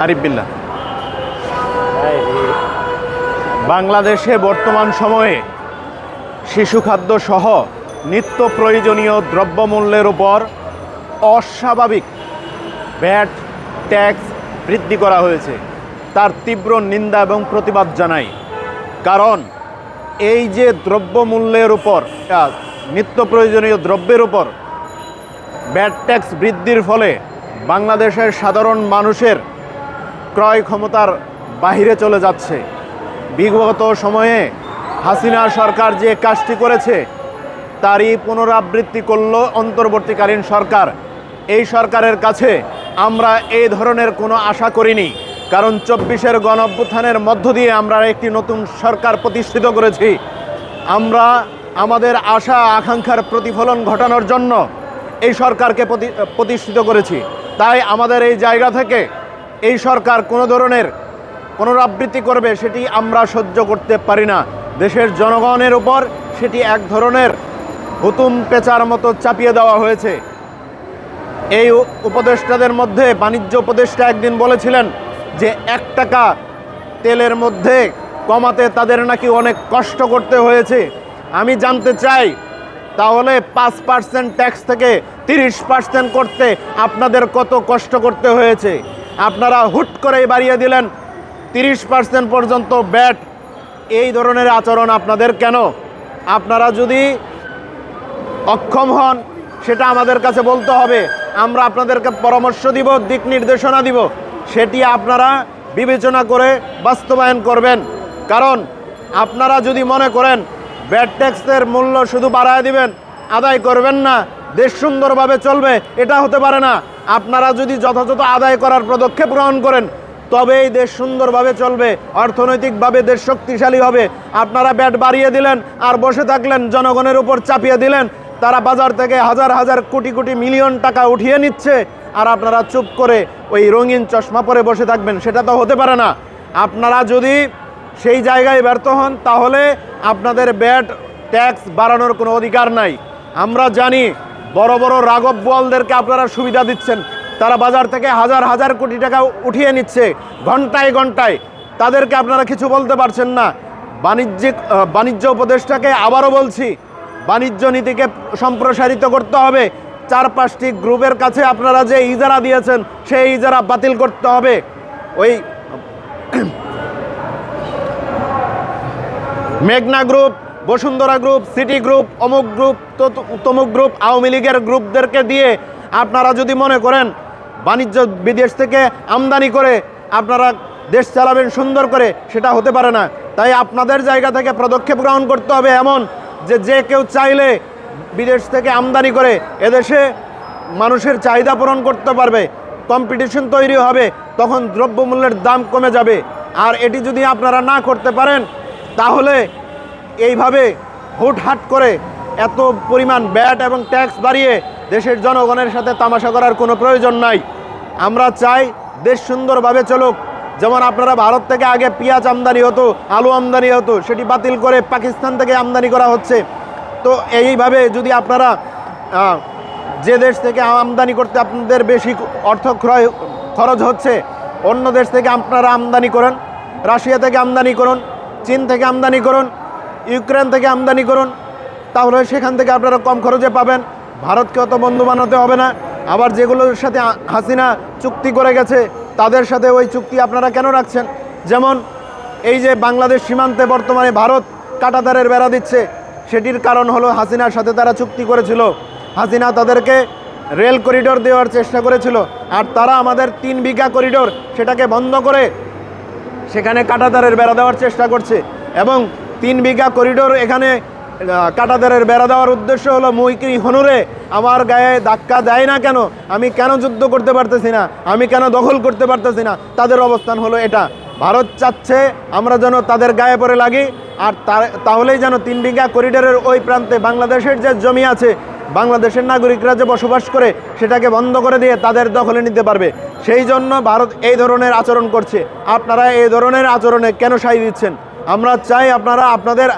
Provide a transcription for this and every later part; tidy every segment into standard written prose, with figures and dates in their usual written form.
আরিফ বিল্লাহ। বাংলাদেশে বর্তমান সময়ে শিশু খাদ্য সহ নিত্য প্রয়োজনীয় দ্রব্যমূল্যের উপর অস্বাভাবিক ভ্যাট ট্যাক্স বৃদ্ধি করা হয়েছে। তার তীব্র নিন্দা এবং প্রতিবাদ জানাই। কারণ এই যে দ্রব্যমূল্যের উপর নিত্য প্রয়োজনীয় দ্রব্যের উপর ভ্যাট ট্যাক্স বৃদ্ধির ফলে বাংলাদেশের সাধারণ মানুষের ক্রয় ক্ষমতার বাহিরে চলে যাচ্ছে। বিগত সময়ে হাসিনা সরকার যে কাজটি করেছে তারই পুনরাবৃত্তি করল অন্তর্বর্তীকালীন সরকার। এই সরকারের কাছে আমরা এই ধরনের কোনো আশা করিনি, কারণ ২৪-এর গণঅভ্যুত্থানের মধ্য দিয়ে আমরা একটি নতুন সরকার প্রতিষ্ঠিত করেছি। আমরা আমাদের আশা আকাঙ্ক্ষার প্রতিফলন ঘটানোর জন্য এই সরকারকে প্রতিষ্ঠিত করেছি। তাই আমাদের এই জায়গা থেকে এই সরকার কোনো ধরনের পুনরাবৃত্তি করবে সেটি আমরা সহ্য করতে পারি না। দেশের জনগণের উপর সেটি এক ধরনের হুতুম পেঁচার মতো চাপিয়ে দেওয়া হয়েছে। এই উপদেষ্টাদের মধ্যে বাণিজ্য উপদেষ্টা একদিন বলেছিলেন যে ১ টাকা তেলের মধ্যে কমাতে তাদের নাকি অনেক কষ্ট করতে হয়েছে। আমি জানতে চাই, তাহলে ৫% ট্যাক্স থেকে ৩০% করতে আপনাদের কত কষ্ট করতে হয়েছে? আপনারা হুট করেই বাড়িয়ে দিলেন ৩০% পর্যন্ত ব্যাট। এই ধরনের আচরণ আপনাদের কেন? আপনারা যদি অক্ষম হন সেটা আমাদের কাছে বলতে হবে, আমরা আপনাদেরকে পরামর্শ দিব, দিক নির্দেশনা দিব, সেটি আপনারা বিবেচনা করে বাস্তবায়ন করবেন। কারণ আপনারা যদি মনে করেন ভ্যাট ট্যাক্সের মূল্য শুধু বাড়ায় দিবেন, আদায় করবেন না, দেশ সুন্দরভাবে চলবে, এটা হতে পারে না। আপনারা যদি যথাযথ আদায় করার পদক্ষেপ গ্রহণ করেন তবেই দেশ সুন্দরভাবে চলবে, অর্থনৈতিকভাবে দেশ শক্তিশালী হবে। আপনারা ব্যাট বাড়িয়ে দিলেন আর বসে থাকলেন, জনগণের উপর চাপিয়ে দিলেন, তারা বাজার থেকে হাজার হাজার কোটি কোটি মিলিয়ন টাকা উঠিয়ে নিচ্ছে, আর আপনারা চুপ করে ওই রঙিন চশমা পরে বসে থাকবেন, সেটা তো হতে পারে না। আপনারা যদি সেই জায়গায় ব্যর্থ হন তাহলে আপনাদের ব্যাট ট্যাক্স বাড়ানোর কোনো অধিকার নাই। আমরা জানি বড় বড় রাঘব বোয়ালদেরকে আপনারা সুবিধা দিচ্ছেন, তারা বাজার থেকে হাজার হাজার কোটি টাকা উঠিয়ে নিচ্ছে ঘন্টায় ঘন্টায়, তাদেরকে আপনারা কিছু বলতে পারছেন না। বাণিজ্য উপদেষ্টাকে আবারও বলছি, বাণিজ্য নীতিকে সম্প্রসারিত করতে হবে। ৪-৫টি গ্রুপের কাছে আপনারা যে ইজারা দিয়েছেন সেই ইজারা বাতিল করতে হবে। ওই মেঘনা group, Bashundhara group, city group, অমুক গ্রুপ, তমুক গ্রুপ, আওয়ামী লীগের গ্রুপদেরকে দিয়ে আপনারা যদি মনে করেন বাণিজ্য বিদেশ থেকে আমদানি করে আপনারা দেশ চালাবেন সুন্দর করে, সেটা হতে পারে না। তাই আপনাদের জায়গা থেকে পদক্ষেপ গ্রহণ করতে হবে এমন যে কেউ চাইলে বিদেশ থেকে আমদানি করে এদেশে মানুষের চাহিদা পূরণ করতে পারবে, কম্পিটিশন তৈরি হবে, তখন দ্রব্যমূল্যের দাম কমে যাবে। আর এটি যদি আপনারা না করতে পারেন তাহলে এইভাবে হুটহাট করে এত পরিমাণ ব্যাট এবং ট্যাক্স বাড়িয়ে দেশের জনগণের সাথে তামাশা করার কোনো প্রয়োজন নাই। আমরা চাই দেশ সুন্দরভাবে চলুক। যেমন আপনারা ভারত থেকে আগে পেঁয়াজ আমদানি হতো, আলু আমদানি হতো, সেটি বাতিল করে পাকিস্তান থেকে আমদানি করা হচ্ছে। তো এইভাবে যদি আপনারা যে দেশ থেকে আমদানি করতে আপনাদের বেশি অর্থ খরচ হচ্ছে, অন্য দেশ থেকে আপনারা আমদানি করেন, রাশিয়া থেকে আমদানি করুন, চীন থেকে আমদানি করুন, ইউক্রেন থেকে আমদানি করুন, তাহলে সেখান থেকে আপনারা কম খরচে পাবেন। ভারতকে অত বন্ধু বানাতে হবে না। আবার যেগুলোর সাথে হাসিনা চুক্তি করে গেছে তাদের সাথে ওই চুক্তি আপনারা কেন রাখছেন? যেমন এই যে বাংলাদেশ সীমান্তে বর্তমানে ভারত কাঁটাতারের বেড়া দিচ্ছে, সেটির কারণ হলো হাসিনার সাথে তারা চুক্তি করেছিল। হাসিনা তাদেরকে রেল করিডোর দেওয়ার চেষ্টা করেছিল, আর তারা আমাদের ৩ বিঘা করিডোর সেটাকে বন্ধ করে সেখানে কাঁটাতারের বেড়া দেওয়ার চেষ্টা করছে। এবং ৩ বিঘা করিডোর এখানে কাঁটাতারের বেড়া দেওয়ার উদ্দেশ্য হলো মুই কি হনুরে আমার গায়ে ধাক্কা দেয় না কেন, আমি কেন যুদ্ধ করতে পারতেছি না, আমি কেন দখল করতে পারতেছি না, তাদের অবস্থান হলো এটা। ভারত চাচ্ছে আমরা যেন তাদের গায়ে পড়ে লাগি, আর তাহলেই যেন ৩ বিঘা করিডোরের ওই প্রান্তে বাংলাদেশের যে জমি আছে, বাংলাদেশের নাগরিকরা যে বসবাস করে, সেটাকে বন্ধ করে দিয়ে তাদের দখলে নিতে পারবে। সেই জন্য ভারত এই ধরনের আচরণ করছে। আপনারা এই ধরনের আচরণে কেন সায় দিচ্ছেন? আমরা চাই আপনারা আপনাদের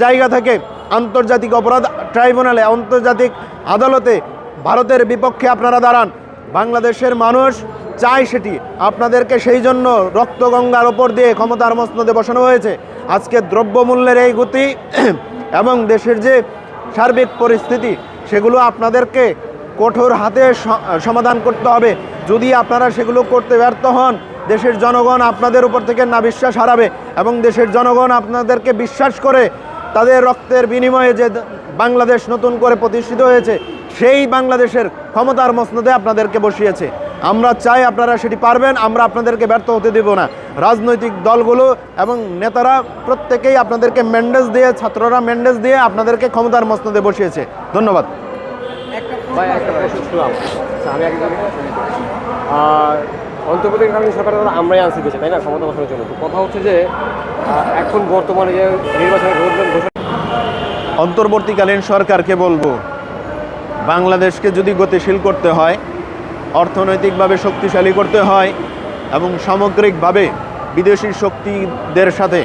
জায়গা থেকে আন্তর্জাতিক অপরাধ ট্রাইব্যুনালে, আন্তর্জাতিক আদালতে ভারতের বিপক্ষে আপনারা দাঁড়ান। বাংলাদেশের মানুষ চাই সেটি। আপনাদেরকে সেই জন্য রক্তগঙ্গার ওপর দিয়ে ক্ষমতার মসনদে বসানো হয়েছে। আজকে দ্রব্যমূল্যের এই গতি এবং দেশের যে সার্বিক পরিস্থিতি, সেগুলো আপনাদেরকে কঠোর হাতে সমাধান করতে হবে। যদি আপনারা সেগুলো করতে ব্যর্থ হন, দেশের জনগণ আপনাদের উপর থেকে না বিশ্বাস হারাবে এবং দেশের জনগণ আপনাদেরকে বিশ্বাস করে তাদের রক্তের বিনিময়ে যে বাংলাদেশ নতুন করে প্রতিষ্ঠিত হয়েছে, সেই বাংলাদেশের ক্ষমতার মসনদে আপনাদেরকে বসিয়েছে। আমরা চাই আপনারা সেটি পারবেন, আমরা আপনাদেরকে ব্যর্থ হতে দেব না। রাজনৈতিক দলগুলো এবং নেতারা প্রত্যেকেই আপনাদেরকে ম্যান্ডেজ দিয়ে, ছাত্ররা ম্যান্ডেজ দিয়ে আপনাদেরকে ক্ষমতার মসনদে বসিয়েছে। ধন্যবাদ। একটা প্রশ্ন ছিল আমি অন্তর্বর্তীকালীন সরকার আমরাই আনছি দেশে, তাই না, ক্ষমতা বসানোর জন্য। তো কথা হচ্ছে যে এখন বর্তমানে যে নির্বাচনের রোডম্যাপ ঘোষণা, অন্তর্বর্তীকালীন সরকারকে বলবো, বাংলাদেশকে যদি গতিশীল করতে হয়, অর্থনৈতিকভাবে শক্তিশালী করতে হয় এবং সামগ্রিকভাবে বিদেশি শক্তিদের সাথে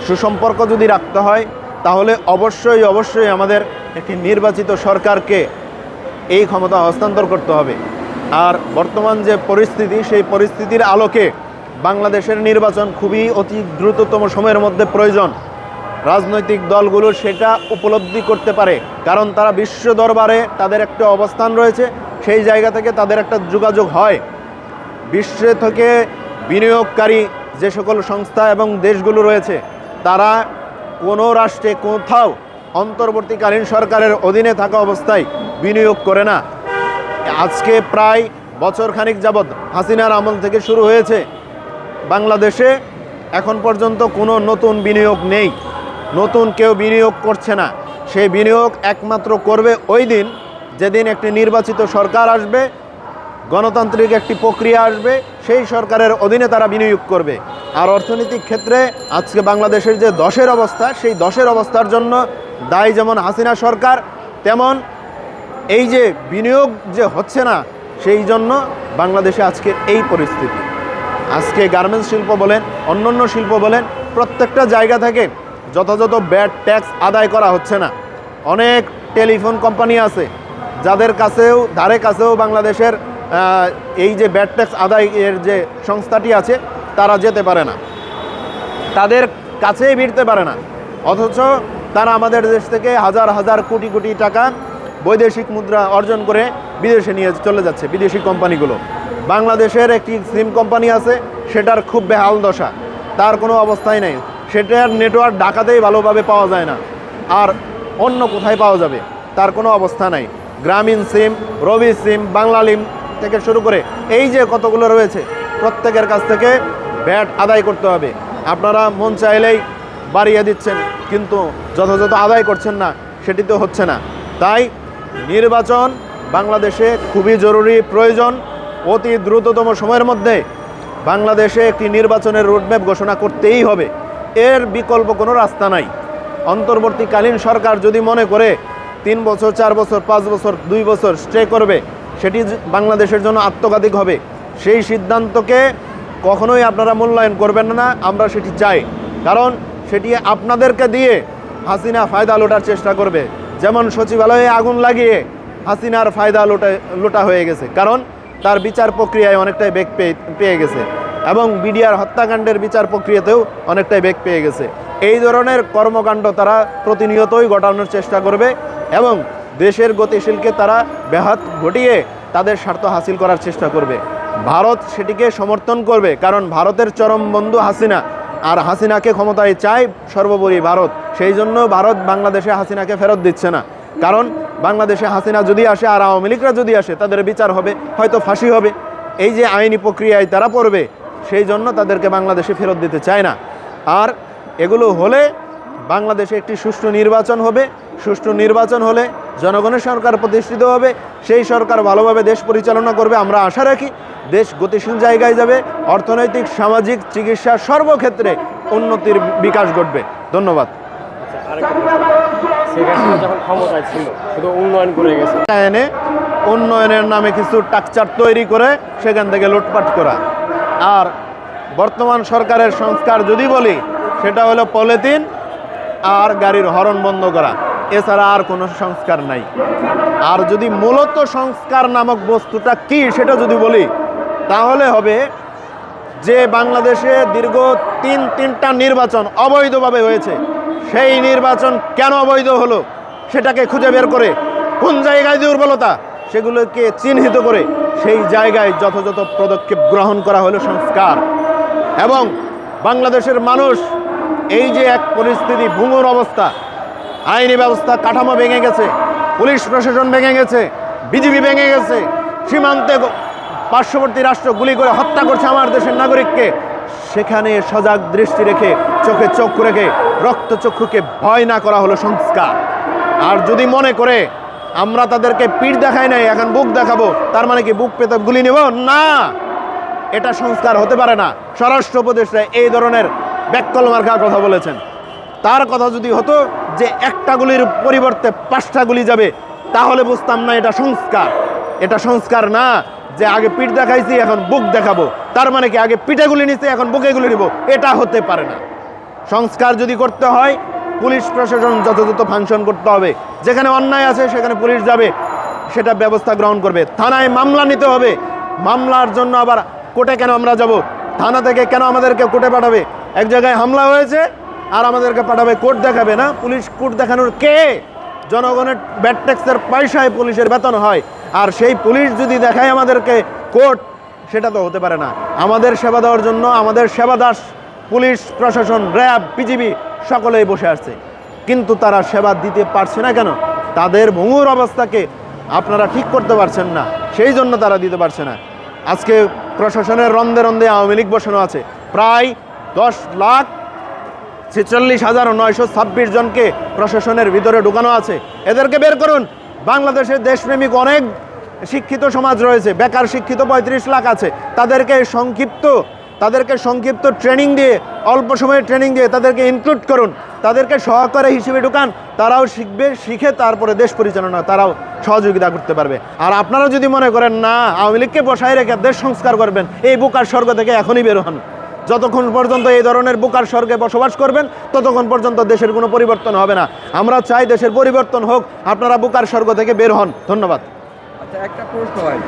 সুসম্পর্ক যদি রাখতে হয়, তাহলে অবশ্যই আমাদের একটি নির্বাচিত সরকারকে এই ক্ষমতা হস্তান্তর করতে হবে। আর বর্তমান যে পরিস্থিতি, সেই পরিস্থিতির আলোকে বাংলাদেশের নির্বাচন খুবই অতি দ্রুততম সময়ের মধ্যে প্রয়োজন। রাজনৈতিক দলগুলো সেটা উপলব্ধি করতে পারে, কারণ তারা বিশ্ব দরবারে তাদের একটা অবস্থান রয়েছে, সেই জায়গা থেকে তাদের একটা যোগাযোগ হয়। বিশ্ব থেকে বিনিয়োগকারী যে সকল সংস্থা এবং দেশগুলো রয়েছে, তারা কোনো রাষ্ট্রে কোথাও অন্তর্বর্তীকালীন সরকারের অধীনে থাকা অবস্থায় বিনিয়োগ করে না। আজকে প্রায় বছরখানিক যাবৎ হাসিনার আমল থেকে শুরু হয়েছে, বাংলাদেশে এখন পর্যন্ত কোনো নতুন বিনিয়োগ নেই, নতুন কেউ বিনিয়োগ করছে না। সেই বিনিয়োগ একমাত্র করবে ওই দিন যেদিন একটি নির্বাচিত সরকার আসবে, গণতান্ত্রিক একটি প্রক্রিয়া আসবে, সেই সরকারের অধীনে তারা বিনিয়োগ করবে। আর অর্থনৈতিক ক্ষেত্রে আজকে বাংলাদেশের যে দশের অবস্থা, সেই দশের অবস্থার জন্য দায়ী যেমন হাসিনা সরকার, তেমন এই যে বিনিয়োগ যে হচ্ছে না, সেই জন্য বাংলাদেশে আজকে এই পরিস্থিতি। আজকে গার্মেন্টস শিল্প বলেন, অন্যান্য শিল্প বলেন, প্রত্যেকটা জায়গা থেকে যথাযথ ব্যাট ট্যাক্স আদায় করা হচ্ছে না। অনেক টেলিফোন কোম্পানি আছে যাদের ধারে কাছেও বাংলাদেশের এই যে ব্যাট ট্যাক্স আদায়ের যে সংস্থাটি আছে, তারা যেতে পারে না, তাদের কাছেই ভিড়তে পারে না। অথচ তারা আমাদের দেশ থেকে হাজার হাজার কোটি কোটি টাকা বৈদেশিক মুদ্রা অর্জন করে বিদেশে নিয়ে চলে যাচ্ছে বিদেশি কোম্পানিগুলো। বাংলাদেশের একটি সিম কোম্পানি আছে, সেটার খুব বেহাল দশা, তার কোনো অবস্থাই নেই। সেটার নেটওয়ার্ক ঢাকাতেই ভালোভাবে পাওয়া যায় না, আর অন্য কোথায় পাওয়া যাবে তার কোনো অবস্থা নাই। গ্রামীণ সিম, রবি সিম, বাংলা লিম থেকে শুরু করে এই যে কতগুলো রয়েছে, প্রত্যেকের কাছ থেকে ভ্যাট আদায় করতে হবে। আপনারা মন চাইলেই বাড়িয়ে দিচ্ছেন, কিন্তু যথাযথ আদায় করছেন না, সেটি তো হচ্ছে না। তাই নির্বাচন বাংলাদেশে খুবই জরুরি, প্রয়োজন। অতি দ্রুততম সময়ের মধ্যে বাংলাদেশে একটি নির্বাচনের রোডম্যাপ ঘোষণা করতেই হবে, এর বিকল্প কোনো রাস্তা নাই। অন্তর্বর্তীকালীন সরকার যদি মনে করে 3 বছর, 4 বছর, 5 বছর, 2 বছর স্টে করবে, সেটি বাংলাদেশের জন্য আত্মঘাতী হবে। সেই সিদ্ধান্তকে কখনোই আপনারা মূল্যায়ন করবেন না, আমরা সেটি চাই। কারণ সেটি আপনাদেরকে দিয়ে হাসিনা ফায়দা লোটার চেষ্টা করবে। যেমন সচিবালয়ে আগুন লাগিয়ে হাসিনার ফায়দা লোটা হয়ে গেছে, কারণ তার বিচার প্রক্রিয়ায় অনেকটাই বেগ পেয়ে গেছে এবং বিডিআর হত্যাকাণ্ডের বিচার প্রক্রিয়াতেও অনেকটাই বেগ পেয়ে গেছে। এই ধরনের কর্মকাণ্ড তারা প্রতিনিয়তই ঘটানোর চেষ্টা করবে এবং দেশের গতিশীলকে তারা ব্যাঘাত ঘটিয়ে তাদের স্বার্থ হাসিল করার চেষ্টা করবে। ভারত সেটিকে সমর্থন করবে, কারণ ভারতের চরম বন্ধু হাসিনা, আর হাসিনাকে ক্ষমতায় চায় সর্বোপরি ভারত। সেই জন্য ভারত বাংলাদেশে হাসিনাকে ফেরত দিচ্ছে না, কারণ বাংলাদেশে হাসিনা যদি আসে আর আওয়ামী লীগরা যদি আসে, তাদের বিচার হবে, হয়তো ফাঁসি হবে, এই যে আইনি প্রক্রিয়ায় তারা পড়বে, সেই জন্য তাদেরকে বাংলাদেশে ফেরত দিতে চায় না। আর এগুলো হলে বাংলাদেশে একটি সুষ্ঠু নির্বাচন হবে, সুষ্ঠু নির্বাচন হলে জনগণের সরকার প্রতিষ্ঠিত হবে, সেই সরকার ভালোভাবে দেশ পরিচালনা করবে। আমরা আশা রাখি দেশ গতিশীল জায়গায় যাবে, অর্থনৈতিক, সামাজিক, চিকিৎসা সর্বক্ষেত্রে উন্নতির বিকাশ ঘটবে। ধন্যবাদ। যখন ক্ষমতায় ছিল শুধু উন্নয়ন করে গেছে, উন্নয়নের নামে কিছু টাকচার তৈরি করে সেখান থেকে লুটপাট করা। আর বর্তমান সরকারের সংস্কার যদি বলি, সেটা হলো পলিথিন আর গাড়ির হর্ন বন্ধ করা, এছাড়া আর কোনো সংস্কার নাই। আর যদি মূলত সংস্কার নামক বস্তুটা কি সেটা যদি বলি, তাহলে হবে যে বাংলাদেশে দীর্ঘ তিনটা নির্বাচন অবৈধভাবে হয়েছে, সেই নির্বাচন কেন অবৈধ হলো সেটাকে খুঁজে বের করে কোন জায়গায় দুর্বলতা সেগুলোকে চিহ্নিত করে সেই জায়গায় যথাযথ পদক্ষেপ গ্রহণ করা হলো সংস্কার। এবং বাংলাদেশের মানুষ এই যে এক পরিস্থিতি, ভঙ্গুর অবস্থা, আইনি ব্যবস্থা কাঠামো ভেঙে গেছে, পুলিশ প্রশাসন ভেঙে গেছে, বিজিবি ভেঙে গেছে, সীমান্তে পার্শ্ববর্তী রাষ্ট্র গুলি করে হত্যা করছে আমার দেশের নাগরিককে, সেখানে সজাগ দৃষ্টি রেখে চোখে চোখ রেখে রক্তচক্ষুকে ভয় না করা হলো সংস্কার। আর যদি মনে করে আমরা তাদেরকে পিঠ দেখাই নাই এখন বুক দেখাবো, তার মানে কি বুক পেতে গুলি নেব? না, এটা সংস্কার হতে পারে না। স্বরাষ্ট্র উপদেষ্টা এই ধরনের ব্যাককল মার্কা কথা বলেছেন। তার কথা যদি হতো যে একটা গুলির পরিবর্তে 5টা গুলি যাবে, তাহলে বুঝতাম না এটা সংস্কার। এটা সংস্কার না যে আগে পিঠ দেখাইছি এখন বুক দেখাবো, তার মানে কি আগে পিঠে গুলি নিচ্ছে এখন বুকে গুলি নিব, এটা হতে পারে না। সংস্কার যদি করতে হয় পুলিশ প্রশাসন যথাযথ ফাংশন করতে হবে, যেখানে অন্যায় আছে সেখানে পুলিশ যাবে, সেটা ব্যবস্থা গ্রহণ করবে। থানায় মামলা নিতে হবে, মামলার জন্য আবার কোর্টে কেন আমরা যাব? থানা থেকে কেন আমাদেরকে কোর্টে পাঠাবে? এক জায়গায় হামলা হয়েছে আর আমাদেরকে পাঠাবে কোর্ট দেখাবে না? পুলিশ কোর্ট দেখানোর কে? জনগণের ব্যাড ট্যাক্সের পয়সায় পুলিশের বেতন হয়, আর সেই পুলিশ যদি দেখায় আমাদেরকে কোর্ট, সেটা তো হতে পারে না। আমাদের সেবা দেওয়ার জন্য আমাদের সেবাদাস পুলিশ প্রশাসন, র্যাব, বিজিবি সকলেই বসে আসছে, কিন্তু তারা সেবা দিতে পারছে না কেন? তাদের ভঙ্গুর অবস্থাকে আপনারা ঠিক করতে পারছেন না, সেই জন্য তারা দিতে পারছে না। আজকে প্রশাসনের রন্ধে রন্ধে আওয়ামী লীগ বসানো আছে, প্রায় 10,46,926 জনকে প্রশাসনের ভিতরে ঢুকানো আছে। এদেরকে বের করুন। বাংলাদেশের দেশপ্রেমিক অনেক শিক্ষিত সমাজ রয়েছে, বেকার শিক্ষিত 35 লাখ আছে, তাদেরকে সংক্ষিপ্ত ট্রেনিং দিয়ে, অল্প সময়ে ট্রেনিং দিয়ে তাদেরকে ইনক্লুড করুন, তাদেরকে সহকারী হিসেবে ঢুকান, তারাও শিখবে, শিখে তারপরে দেশ পরিচালনা তারাও সহযোগিতা করতে পারবে। আর আপনারা যদি মনে করেন না আওয়ামী লীগকে বসায় রেখে দেশ সংস্কার করবেন, এই বুকার স্বর্গ থেকে এখনই বের হন। যতক্ষণ পর্যন্ত এই ধরনের বুকার স্বর্গে বসবাস করবেন ততক্ষণ পর্যন্ত দেশের কোনো পরিবর্তন হবে না। আমরা চাই দেশের পরিবর্তন হোক, আপনারা বুকার স্বর্গ থেকে বের হন। ধন্যবাদ। আচ্ছা, একটা প্রশ্ন হয়,